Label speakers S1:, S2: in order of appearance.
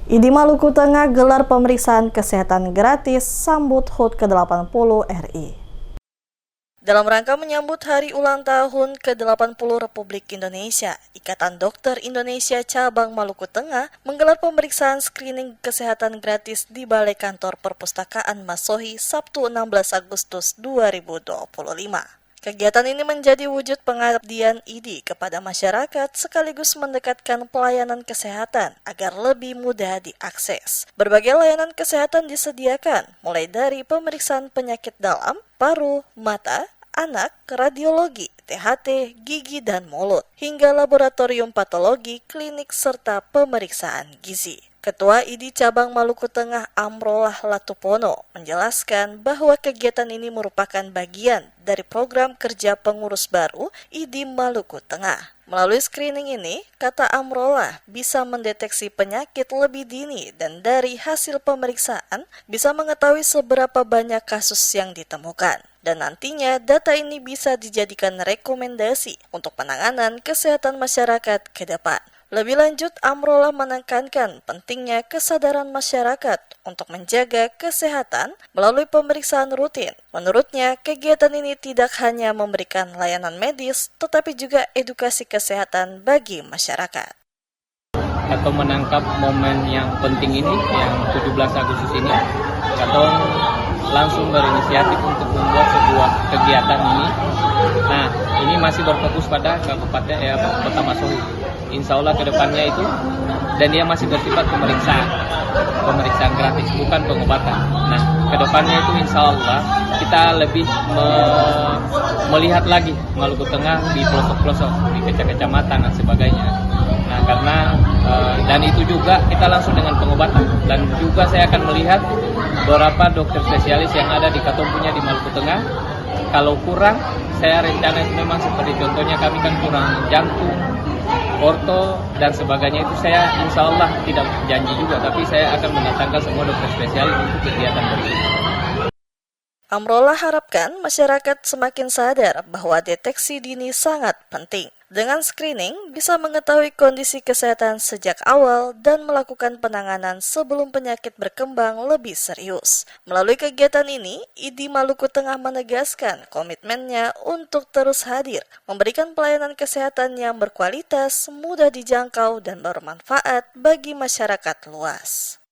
S1: ID Maluku Tengah gelar pemeriksaan kesehatan gratis sambut HUT ke-80 RI. Dalam rangka menyambut hari ulang tahun ke-80 Republik Indonesia, Ikatan Dokter Indonesia Cabang Maluku Tengah menggelar pemeriksaan screening kesehatan gratis di Balai Kantor Perpustakaan Masohi Sabtu 16 Agustus 2025. Kegiatan ini menjadi wujud pengabdian ID kepada masyarakat sekaligus mendekatkan pelayanan kesehatan agar lebih mudah diakses. Berbagai layanan kesehatan disediakan, mulai dari pemeriksaan penyakit dalam, paru, mata, anak, radiologi, THT, gigi dan mulut, hingga laboratorium patologi, klinik, serta pemeriksaan gizi. Ketua ID Cabang Maluku Tengah Amrullah Latupono menjelaskan bahwa kegiatan ini merupakan bagian dari program kerja pengurus baru ID Maluku Tengah. Melalui screening ini, kata Amrullah bisa mendeteksi penyakit lebih dini dan dari hasil pemeriksaan bisa mengetahui seberapa banyak kasus yang ditemukan. Dan nantinya data ini bisa dijadikan rekomendasi untuk penanganan kesehatan masyarakat ke depan. Lebih lanjut, Amrullah menekankan pentingnya kesadaran masyarakat untuk menjaga kesehatan melalui pemeriksaan rutin. Menurutnya, kegiatan ini tidak hanya memberikan layanan medis, tetapi juga edukasi kesehatan bagi masyarakat.
S2: Atau menangkap momen yang penting ini, yang 17 Agustus ini, atau langsung berinisiatif untuk membuat sebuah kegiatan ini. Nah, ini masih berfokus pada Kabupaten Kota Masohi. Insya Allah kedepannya itu, dan dia masih bersifat pemeriksaan gratis, bukan pengobatan. Nah, kedepannya itu insya Allah kita lebih melihat lagi Maluku Tengah di pelosok-pelosok, di kecamatan dan sebagainya. Nah, karena dan itu juga kita langsung dengan pengobatan, dan juga saya akan melihat beberapa dokter spesialis yang ada di Katompunya di Maluku Tengah. Kalau kurang, saya rencana itu memang seperti contohnya kami kan kurang jantung, orto dan sebagainya, itu saya insya Allah tidak janji juga, tapi saya akan mendatangkan semua dokter spesialis untuk kegiatan berikutnya.
S1: Amrullah harapkan masyarakat semakin sadar bahwa deteksi dini sangat penting. Dengan screening, bisa mengetahui kondisi kesehatan sejak awal dan melakukan penanganan sebelum penyakit berkembang lebih serius. Melalui kegiatan ini, ID Maluku Tengah menegaskan komitmennya untuk terus hadir, memberikan pelayanan kesehatan yang berkualitas, mudah dijangkau, dan bermanfaat bagi masyarakat luas.